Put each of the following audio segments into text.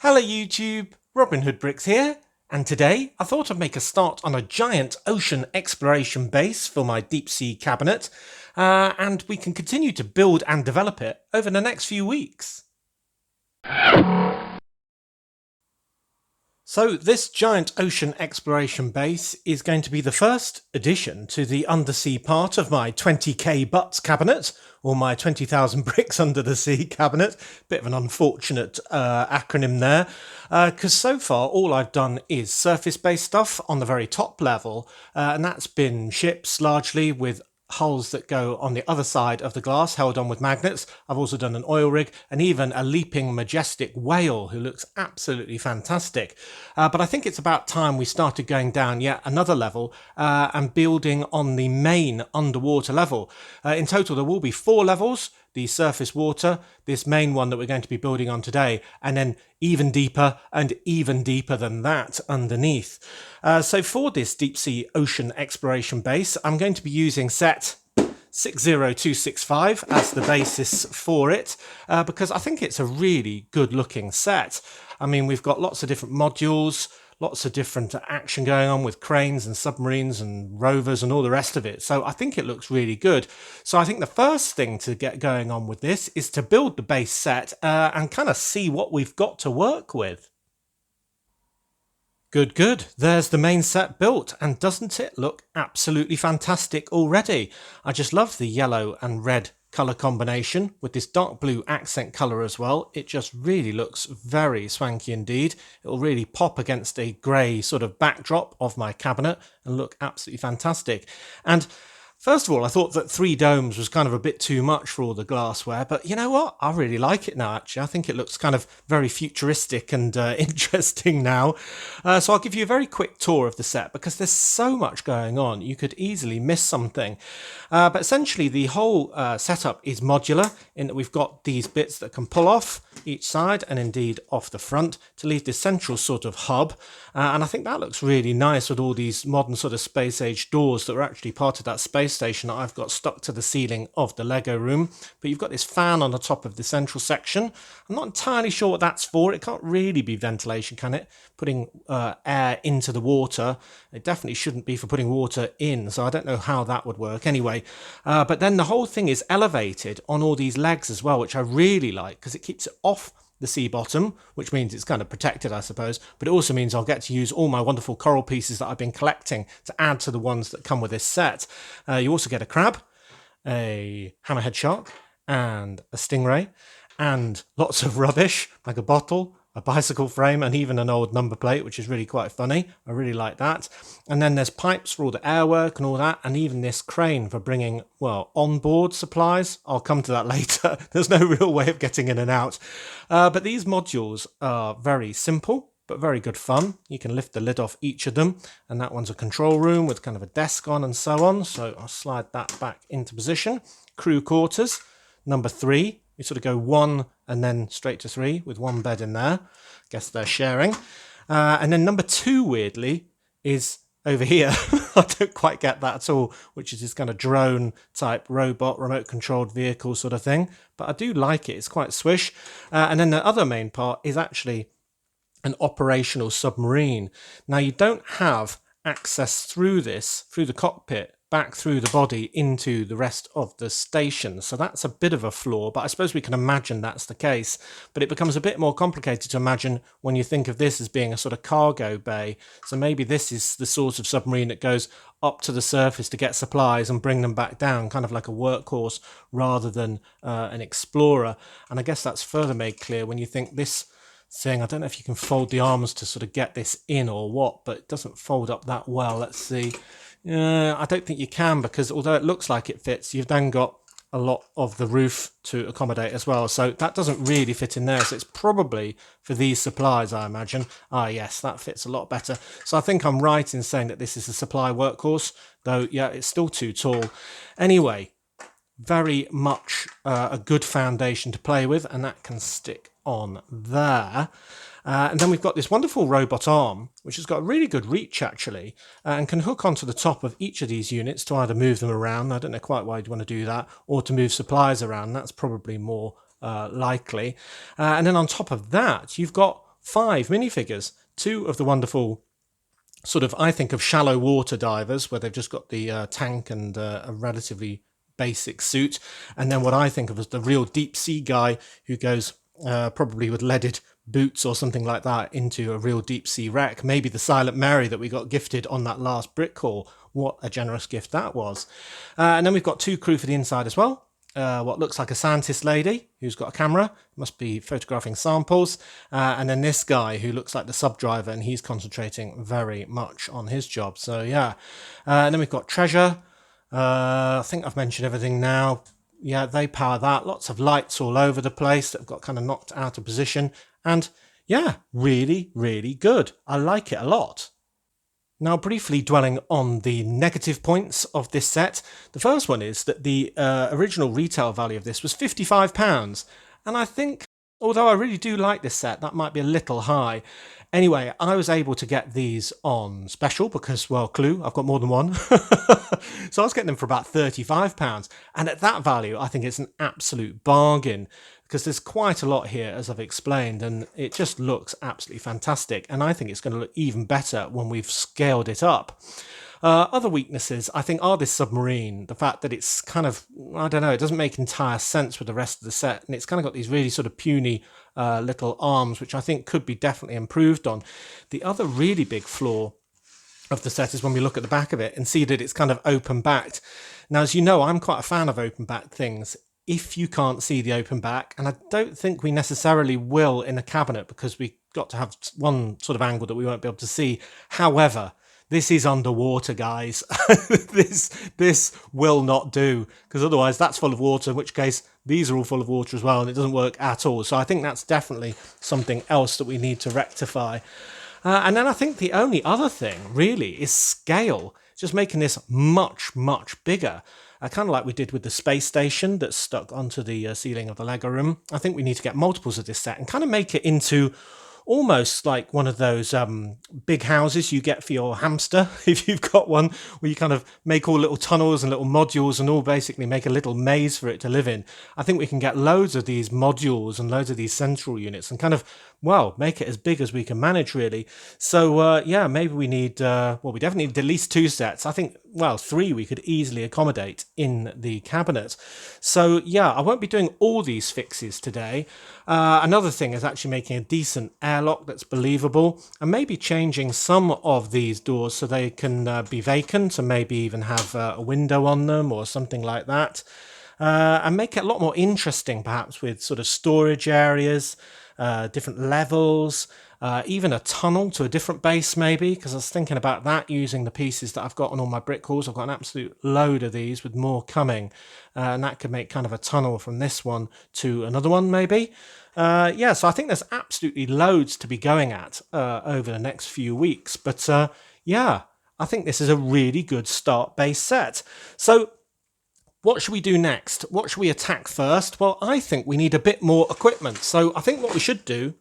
Hello YouTube, Robin Hood Bricks here, and today I thought I'd make a start on a giant ocean exploration base for my deep sea cabinet, and we can continue to build and develop it over the next few weeks. So this giant ocean exploration base is going to be the first addition to the undersea part of my 20k butts cabinet, or my 20,000 bricks under the sea cabinet. Bit of an unfortunate acronym there, because so far all I've done is surface-based stuff on the very top level, and that's been ships largely with hulls that go on the other side of the glass held on with magnets. I've also done an oil rig and even a leaping majestic whale who looks absolutely fantastic. But I think it's about time we started going down yet another level and building on the main underwater level. In total there will be 4 levels: the surface water, this main one that we're going to be building on today, and then even deeper and even deeper than that underneath. So for this deep sea ocean exploration base, I'm going to be using set 60265 as the basis for it, because I think it's a really good looking set. I mean, we've got lots of different modules, lots of different action going on with cranes and submarines and rovers and all the rest of it. So I think it looks really good. So I think the first thing to get going on with this is to build the base set and kind of see what we've got to work with. Good. There's the main set built, and doesn't it look absolutely fantastic already? I just love the yellow and red colour combination with this dark blue accent colour as well. It just really looks very swanky indeed. It'll really pop against a grey sort of backdrop of my cabinet and look absolutely fantastic. And first of all, I thought that 3 domes was kind of a bit too much for all the glassware, but you know what? I really like it now, actually. I think it looks kind of very futuristic and interesting now. So I'll give you a very quick tour of the set because there's so much going on. You could easily miss something. But essentially, the whole setup is modular in that we've got these bits that can pull off each side and indeed off the front to leave this central sort of hub. And I think that looks really nice with all these modern sort of space age doors that are actually part of that space station that I've got stuck to the ceiling of the Lego room. But you've got this fan on the top of the central section. I'm not entirely sure what that's for. It can't really be ventilation, can it? Putting air into the water. It definitely shouldn't be for putting water in, so I don't know how that would work anyway. But then the whole thing is elevated on all these legs as well, which I really like because it keeps it off the sea bottom, which means it's kind of protected, I suppose, but it also means I'll get to use all my wonderful coral pieces that I've been collecting to add to the ones that come with this set. You also get a crab, a hammerhead shark, and a stingray, and lots of rubbish, like a bottle, a bicycle frame, and even an old number plate, which is really quite funny. I really like that. And then there's pipes for all the airwork and all that, and even this crane for bringing, well, onboard supplies. I'll come to that later. There's no real way of getting in and out. But these modules are very simple, but very good fun. You can lift the lid off each of them, and that one's a control room with kind of a desk on and so on. So I'll slide that back into position. Crew quarters, number 3. You sort of go 1 and then straight to 3 with 1 bed in there. Guess they're sharing. And then number 2, weirdly, is over here. I don't quite get that at all, which is this kind of drone type robot, remote controlled vehicle sort of thing. But I do like it. It's quite swish. And then the other main part is actually an operational submarine. Now, you don't have access through this, through the cockpit, back through the body into the rest of the station. So that's a bit of a flaw, but I suppose we can imagine that's the case. But it becomes a bit more complicated to imagine when you think of this as being a sort of cargo bay. So maybe this is the sort of submarine that goes up to the surface to get supplies and bring them back down, kind of like a workhorse rather than an explorer. And I guess that's further made clear when you think this thing, I don't know if you can fold the arms to sort of get this in or what, but it doesn't fold up that well. Let's see. I don't think you can, because although it looks like it fits, you've then got a lot of the roof to accommodate as well. So that doesn't really fit in there. So it's probably for these supplies, I imagine. Ah, yes, that fits a lot better. So I think I'm right in saying that this is a supply workhorse, though, yeah, it's still too tall. Anyway, very much a good foundation to play with, and that can stick on there. And then we've got this wonderful robot arm, which has got a really good reach actually, and can hook onto the top of each of these units to either move them around. I don't know quite why you'd want to do that, or to move supplies around. That's probably more likely. And then on top of that, you've got 5 minifigures, 2 of the wonderful sort of, I think of shallow water divers where they've just got the tank and a relatively basic suit, and then what I think of as the real deep sea guy who goes probably with leaded boots or something like that into a real deep sea wreck. Maybe the Silent Mary that we got gifted on that last brick haul. What a generous gift that was. And then we've got 2 crew for the inside as well. What looks like a scientist lady who's got a camera, must be photographing samples, and then this guy who looks like the sub driver, and he's concentrating very much on his job. So yeah, and then we've got Treasure. I think I've mentioned everything now. Yeah, they power that. Lots of lights all over the place that have got kind of knocked out of position, and yeah, really, really good. I like it a lot. Now, briefly dwelling on the negative points of this set, the first one is that the original retail value of this was £55, and I think, although I really do like this set, that might be a little high. Anyway, I was able to get these on special because, well, clue, I've got more than one. So I was getting them for about £35, and at that value, I think it's an absolute bargain, because there's quite a lot here, as I've explained, and it just looks absolutely fantastic. And I think it's going to look even better when we've scaled it up. Other weaknesses, I think, are this submarine. The fact that it's kind of, I don't know, it doesn't make entire sense with the rest of the set. And it's kind of got these really sort of puny little arms, which I think could be definitely improved on. The other really big flaw of the set is when we look at the back of it and see that it's kind of open backed. Now, as you know, I'm quite a fan of open backed things. If you can't see the open back, and I don't think we necessarily will in a cabinet because we've got to have one sort of angle that we won't be able to see. However, this is underwater, guys. This will not do, because otherwise that's full of water, in which case these are all full of water as well, and it doesn't work at all. So I think that's definitely something else that we need to rectify. And then I think the only other thing really is scale, just making this much, much bigger. Kind of like we did with the space station that's stuck onto the ceiling of the Lego room. I think we need to get multiples of this set and kind of make it into almost like one of those big houses you get for your hamster, if you've got one, where you kind of make all little tunnels and little modules and all basically make a little maze for it to live in. I think we can get loads of these modules and loads of these central units and kind of, well, make it as big as we can manage, really. So, yeah, maybe we need, well, we definitely need at least 2 sets. I think, well, 3 we could easily accommodate in the cabinet. So, yeah, I won't be doing all these fixes today. Another thing is actually making a decent airlock that's believable, and maybe changing some of these doors so they can be vacant and maybe even have a window on them or something like that. And make it a lot more interesting, perhaps, with sort of storage areas, different levels, even a tunnel to a different base maybe, because I was thinking about that using the pieces that I've got on all my brick walls. I've got an absolute load of these with more coming, and that could make kind of a tunnel from this one to another one maybe. Yeah, so I think there's absolutely loads to be going at over the next few weeks, but yeah, I think this is a really good start base set. So what should we do next? What should we attack first? Well, I think we need a bit more equipment. So I think what we should do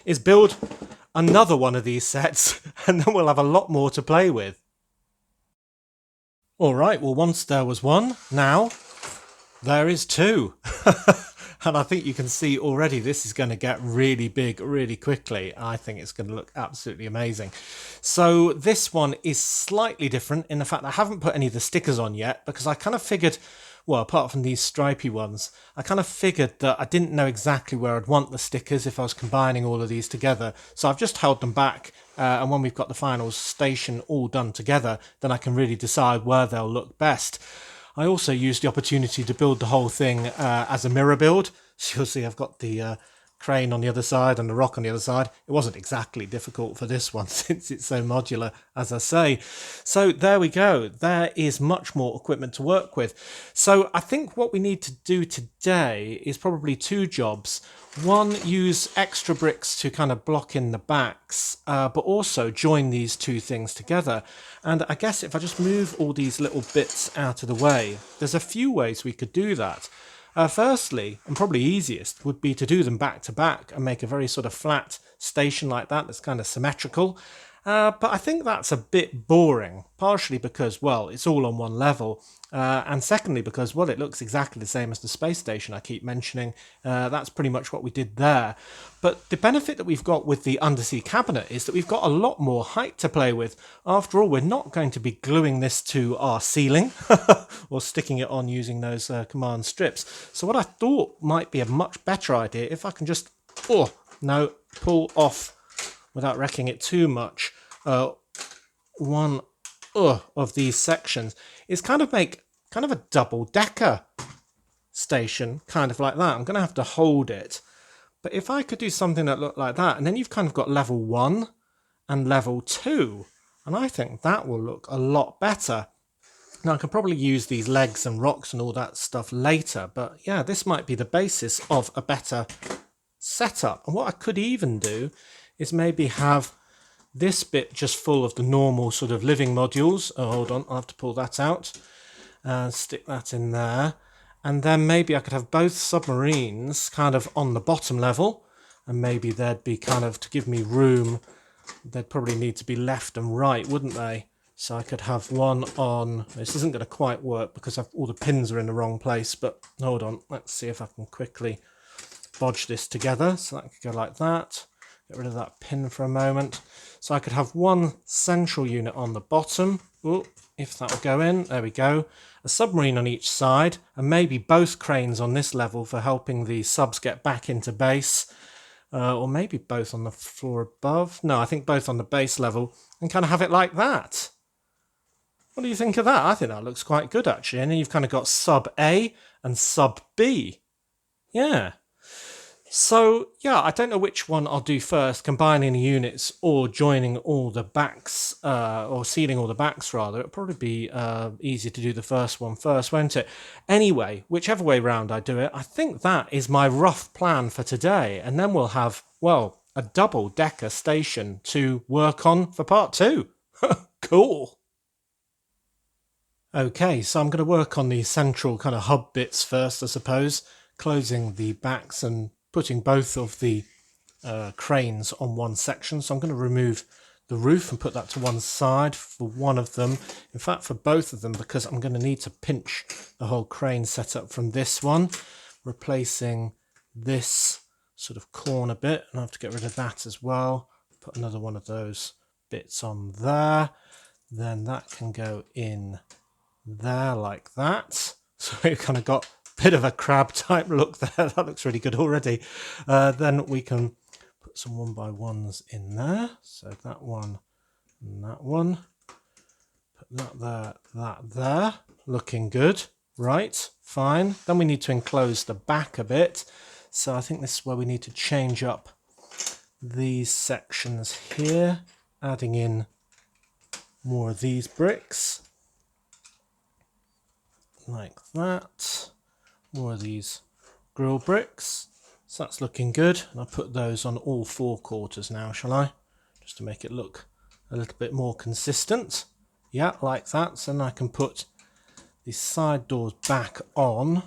is build another one of these sets, and then we'll have a lot more to play with. All right, well, once there was one, now there is 2. And I think you can see already this is going to get really big really quickly. I think it's going to look absolutely amazing. So this one is slightly different in the fact that I haven't put any of the stickers on yet, because I kind of figured, well, apart from these stripy ones, I kind of figured that I didn't know exactly where I'd want the stickers if I was combining all of these together. So I've just held them back, and when we've got the final station all done together, then I can really decide where they'll look best. I also used the opportunity to build the whole thing as a mirror build. So you'll see I've got the crane on the other side and the rock on the other side. It wasn't exactly difficult for this one since it's so modular, as I say. So there we go. There is much more equipment to work with. So I think what we need to do today is probably 2 jobs. One, use extra bricks to kind of block in the backs, but also join these 2 things together. And I guess if I just move all these little bits out of the way, there's a few ways we could do that. Firstly, and probably easiest, would be to do them back to back and make a very sort of flat station like that that's kind of symmetrical. But I think that's a bit boring, partially because, well, it's all on one level, and secondly because, well, it looks exactly the same as the space station I keep mentioning. That's pretty much what we did there. But the benefit that we've got with the undersea cabinet is that we've got a lot more height to play with. After all, we're not going to be gluing this to our ceiling or sticking it on using those command strips. So what I thought might be a much better idea, if I can just, pull off without wrecking it too much, one of these sections, is kind of make kind of a double-decker station, kind of like that. I'm going to have to hold it. But if I could do something that looked like that, and then you've kind of got level 1 and level 2, and I think that will look a lot better. Now, I could probably use these legs and rocks and all that stuff later, but yeah, this might be the basis of a better setup. And what I could even do is maybe have this bit just full of the normal sort of living modules. Oh, hold on, I'll have to pull that out and stick that in there. And then maybe I could have both submarines kind of on the bottom level, and maybe they'd be kind of, to give me room, they'd probably need to be left and right, wouldn't they? So I could have one on, this isn't going to quite work because all the pins are in the wrong place, but hold on, let's see if I can quickly bodge this together. So that could go like that. Get rid of that pin for a moment. So I could have one central unit on the bottom. Ooh, if that'll go in, there we go. A submarine on each side, and maybe both cranes on this level for helping the subs get back into base. Or maybe both on the floor above. No, I think both on the base level, and kind of have it like that. What do you think of that? I think that looks quite good, actually. And then you've kind of got sub A and sub B. Yeah. So, yeah, I don't know which one I'll do first, combining the units or joining all the backs, or sealing all the backs, rather. It'll probably be easier to do the first one first, won't it? Anyway, whichever way round I do it, I think that is my rough plan for today. And then we'll have, well, a double-decker station to work on for part 2. Cool. Okay, so I'm going to work on the central kind of hub bits first, I suppose, closing the backs and putting both of the cranes on one section. So I'm going to remove the roof and put that to one side for one of them. In fact, for both of them, because I'm going to need to pinch the whole crane setup from this one, replacing this sort of corner bit. And I have to get rid of that as well. Put another one of those bits on there. Then that can go in there like that. So we've kind of got bit of a crab type look there. That looks really good already. Then we can put some 1x1s in there. So that one and that one. Put that there. Looking good. Right, fine. Then we need to enclose the back a bit. So I think this is where we need to change up these sections here. Adding in more of these bricks. Like that. More of these grill bricks. So that's looking good. And I'll put those on all 4 quarters now, shall I? Just to make it look a little bit more consistent. Yeah, like that. So then I can put these side doors back on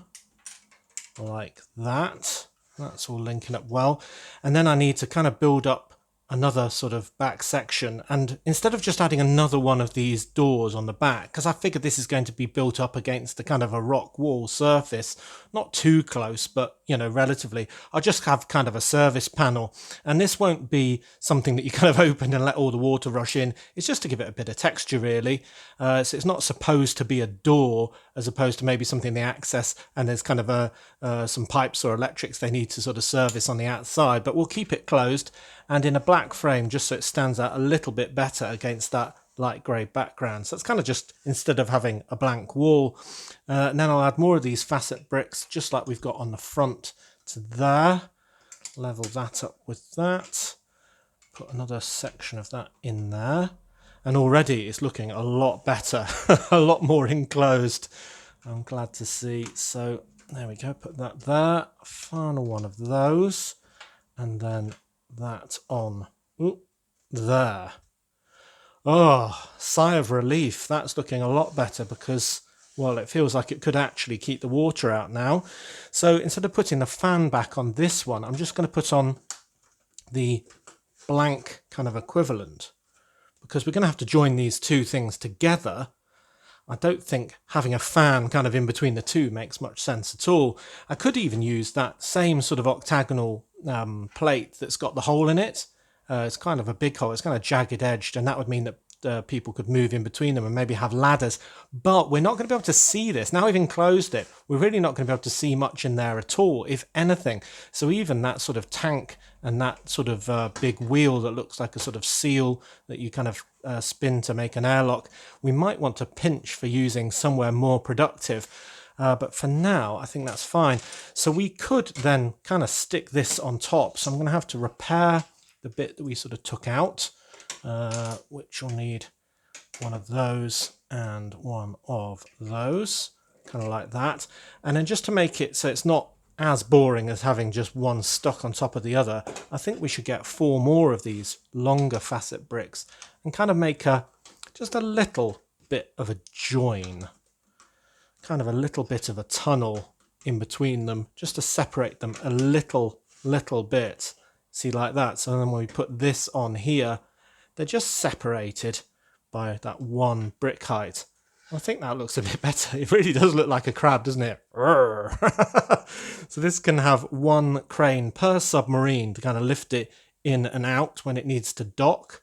like that. That's all linking up well. And then I need to kind of build up another sort of back section, and instead of just adding another one of these doors on the back, because I figured this is going to be built up against the kind of a rock wall surface, not too close, but you know, relatively, I'll just have kind of a service panel, and this won't be something that you kind of open and let all the water rush in. It's just to give it a bit of texture, really. So it's not supposed to be a door, as opposed to maybe something they access and there's kind of some pipes or electrics they need to sort of service on the outside, but we'll keep it closed and in a black frame just so it stands out a little bit better against that light grey background. So it's kind of just, instead of having a blank wall, and then I'll add more of these facet bricks just like we've got on the front to there. Level that up with that. Put another section of that in there. And already it's looking a lot better, a lot more enclosed. I'm glad to see. So there we go, put that there. Final one of those. And then that on there. Oh, sigh of relief. That's looking a lot better because, well, it feels like it could actually keep the water out now. So instead of putting the fan back on this one, I'm just going to put on the blank kind of equivalent. because we're going to have to join these two things together. I don't think having a fan kind of in between the two makes much sense at all. I could even use that same sort of octagonal plate that's got the hole in it. It's kind of a big hole, it's kind of jagged edged, and that would mean that people could move in between them and maybe have ladders. But we're not going to be able to see this. Now we've enclosed it, we're really not going to be able to see much in there at all, if anything. So even that sort of tank and that sort of big wheel that looks like a sort of seal that you kind of spin to make an airlock, we might want to pinch for using somewhere more productive. But for now, I think that's fine. So we could then kind of stick this on top. So I'm going to have to repair the bit that we sort of took out, which will need one of those and one of those, kind of like that. And then just to make it so it's not as boring as having just one stuck on top of the other, I think we should get 4 more of these longer facet bricks and kind of make just a little bit of a join, kind of a little bit of a tunnel in between them, just to separate them a little bit. See, like that. So then when we put this on here, they're just separated by that one brick height. I think that looks a bit better. It really does look like a crab, doesn't it? So this can have one crane per submarine to kind of lift it in and out when it needs to dock.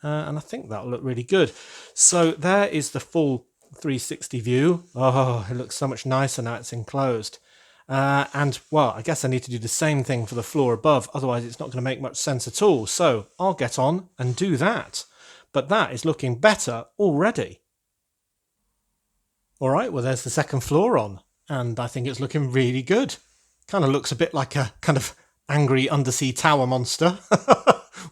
And I think that'll look really good. So there is the full 360 view. Oh, it looks so much nicer now it's enclosed. And, well, I guess I need to do the same thing for the floor above, otherwise it's not going to make much sense at all. So I'll get on and do that. But that is looking better already. All right, well, there's the second floor on, and I think it's looking really good. Kind of looks a bit like a kind of angry undersea tower monster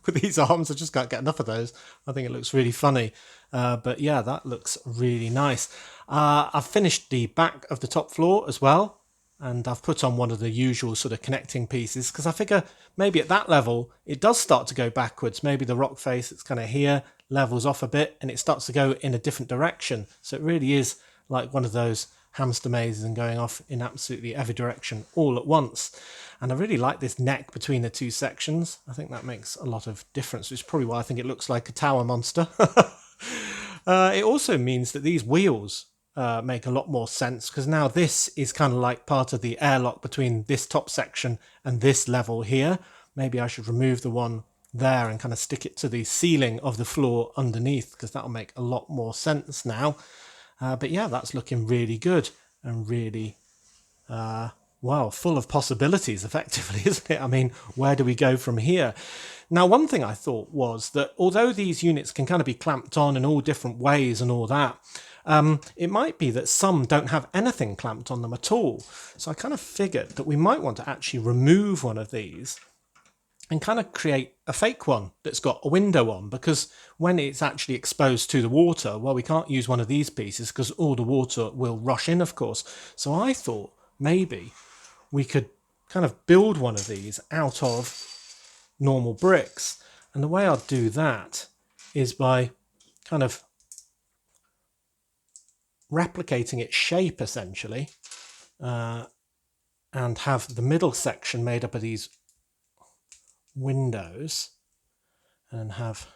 with these arms. I just can't get enough of those. I think it looks really funny. But yeah, that looks really nice. I've finished the back of the top floor as well, and I've put on one of the usual sort of connecting pieces because I figure maybe at that level it does start to go backwards. Maybe the rock face that's kind of here levels off a bit and it starts to go in a different direction. So it really is like one of those hamster mazes and going off in absolutely every direction all at once. And I really like this neck between the two sections. I think that makes a lot of difference, which is probably why I think it looks like a tower monster. It also means that these wheels make a lot more sense, because now this is kind of like part of the airlock between this top section and this level here. Maybe I should remove the one there and kind of stick it to the ceiling of the floor underneath, because that'll make a lot more sense now. But yeah, that's looking really good and really, well, full of possibilities, effectively, isn't it? I mean, where do we go from here? Now, one thing I thought was that although these units can kind of be clamped on in all different ways and all that, it might be that some don't have anything clamped on them at all. So I kind of figured that we might want to actually remove one of these and kind of create a fake one that's got a window on, because when it's actually exposed to the water, well, we can't use one of these pieces because all the water will rush in, of course. So I thought maybe we could kind of build one of these out of normal bricks. And the way I'll do that is by kind of replicating its shape, essentially, and have the middle section made up of these windows and have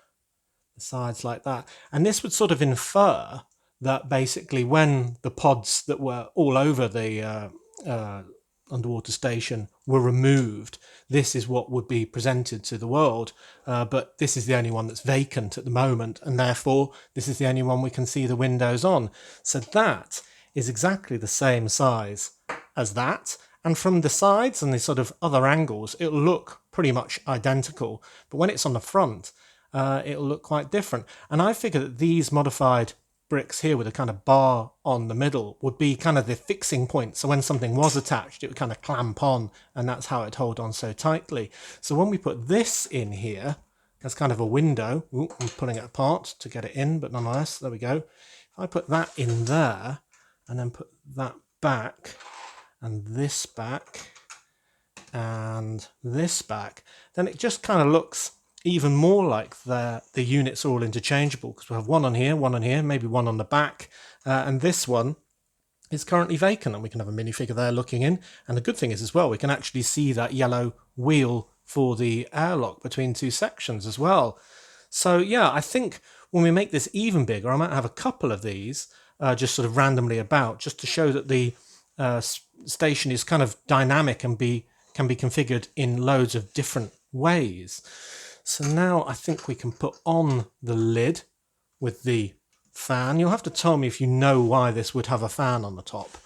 the sides like that. And this would sort of infer that basically when the pods that were all over the underwater station were removed, this is what would be presented to the world, but this is the only one that's vacant at the moment, and therefore this is the only one we can see the windows on. So that is exactly the same size as that, and from the sides and the sort of other angles it'll look pretty much identical, but when it's on the front it'll look quite different. And I figure that these modified bricks here with a kind of bar on the middle would be kind of the fixing point, so when something was attached it would kind of clamp on, and that's how it'd hold on so tightly. So when we put this in here as kind of a window, I'm pulling it apart to get it in, but nonetheless, there we go. If I put that in there and then put that back and this back and this back, then it just kind of looks even more like the units are all interchangeable, because we have one on here, maybe one on the back, and this one is currently vacant, and we can have a minifigure there looking in. And the good thing is as well, we can actually see that yellow wheel for the airlock between two sections as well. So yeah, I think when we make this even bigger, I might have a couple of these just sort of randomly about, just to show that the station is kind of dynamic and can be configured in loads of different ways. So now I think we can put on the lid with the fan. You'll have to tell me if you know why this would have a fan on the top.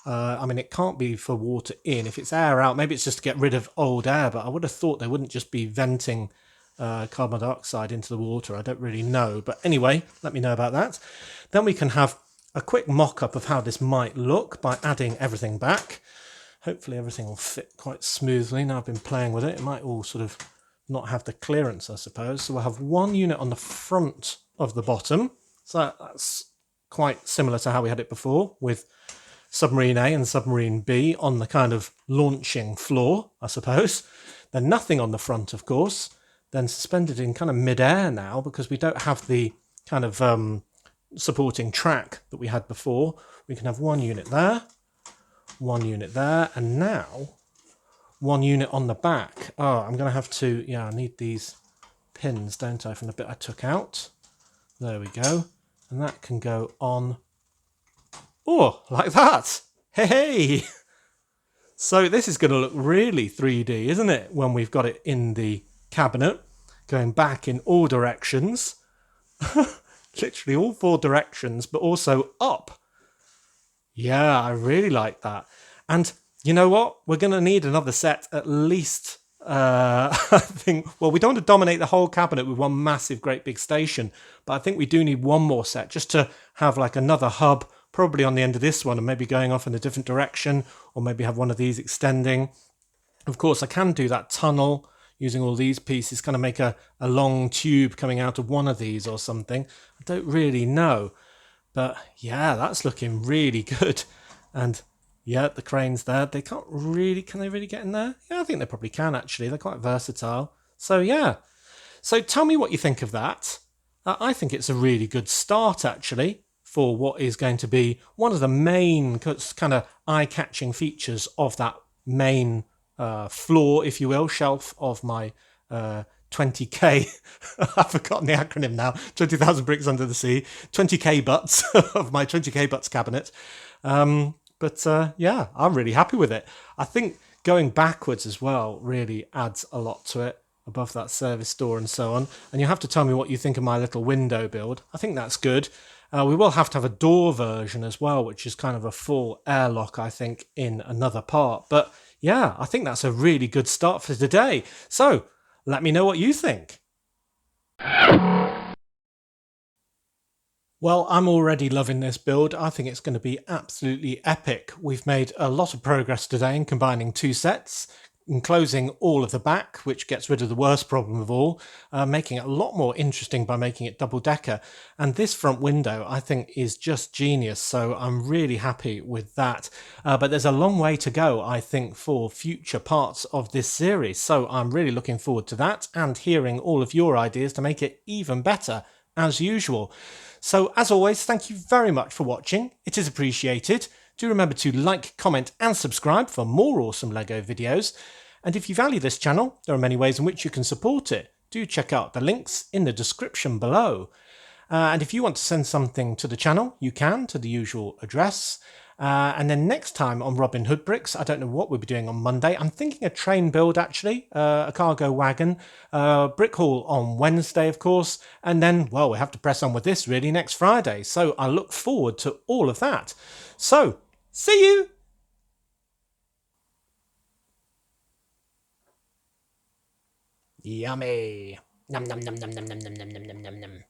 I mean, it can't be for water in. If it's air out, maybe it's just to get rid of old air, but I would have thought they wouldn't just be venting carbon dioxide into the water. I don't really know. But anyway, let me know about that. Then we can have a quick mock-up of how this might look by adding everything back. Hopefully everything will fit quite smoothly. Now I've been playing with it, it might all sort of not have the clearance, I suppose. So we'll have one unit on the front of the bottom. So that's quite similar to how we had it before, with Submarine A and Submarine B on the kind of launching floor, I suppose. Then nothing on the front, of course. Then suspended in kind of mid-air now, because we don't have the kind of supporting track that we had before. We can have one unit there, and now one unit on the back. Oh, I'm going to have to, yeah, I need these pins, don't I, from the bit I took out. There we go. And that can go on, oh, like that. Hey! So this is going to look really 3D, isn't it, when we've got it in the cabinet, going back in all directions. Literally all 4 directions, but also up. Yeah, I really like that. And you know what? We're going to need another set at least. I think, well, we don't want to dominate the whole cabinet with one massive, great big station, but I think we do need one more set just to have like another hub, probably on the end of this one and maybe going off in a different direction, or maybe have one of these extending. Of course, I can do that tunnel using all these pieces, kind of make a long tube coming out of one of these or something. I don't really know. But yeah, that's looking really good. And yeah, the cranes there, they can't really, can they really get in there? Yeah, I think they probably can actually. They're quite versatile. So yeah. So tell me what you think of that. I think it's a really good start actually for what is going to be one of the main kind of eye-catching features of that main floor, if you will, shelf of my 20k, I've forgotten the acronym now, 20,000 bricks under the sea, 20k butts of my 20k butts cabinet. But yeah, I'm really happy with it. I think going backwards as well really adds a lot to it, above that service door and so on. And you have to tell me what you think of my little window build. I think that's good. We will have to have a door version as well, which is kind of a full airlock, I think, in another part. But yeah, I think that's a really good start for today. So let me know what you think. Well, I'm already loving this build. I think it's going to be absolutely epic. We've made a lot of progress today in combining 2 sets, enclosing all of the back, which gets rid of the worst problem of all, making it a lot more interesting by making it double-decker. And this front window, I think, is just genius, so I'm really happy with that. But there's a long way to go, I think, for future parts of this series, so I'm really looking forward to that and hearing all of your ideas to make it even better, as usual. So, as always, thank you very much for watching. It is appreciated. Do remember to like, comment and subscribe for more awesome LEGO videos. And if you value this channel, there are many ways in which you can support it. Do check out the links in the description below. And if you want to send something to the channel, you can, to the usual address. And then next time on Robin Hood Bricks, I don't know what we'll be doing on Monday. I'm thinking a train build, actually, a cargo wagon, brick haul on Wednesday, of course. And then, well, we have to press on with this really next Friday. So I look forward to all of that. So, see you! Yummy! Num num num num num num num num num num num.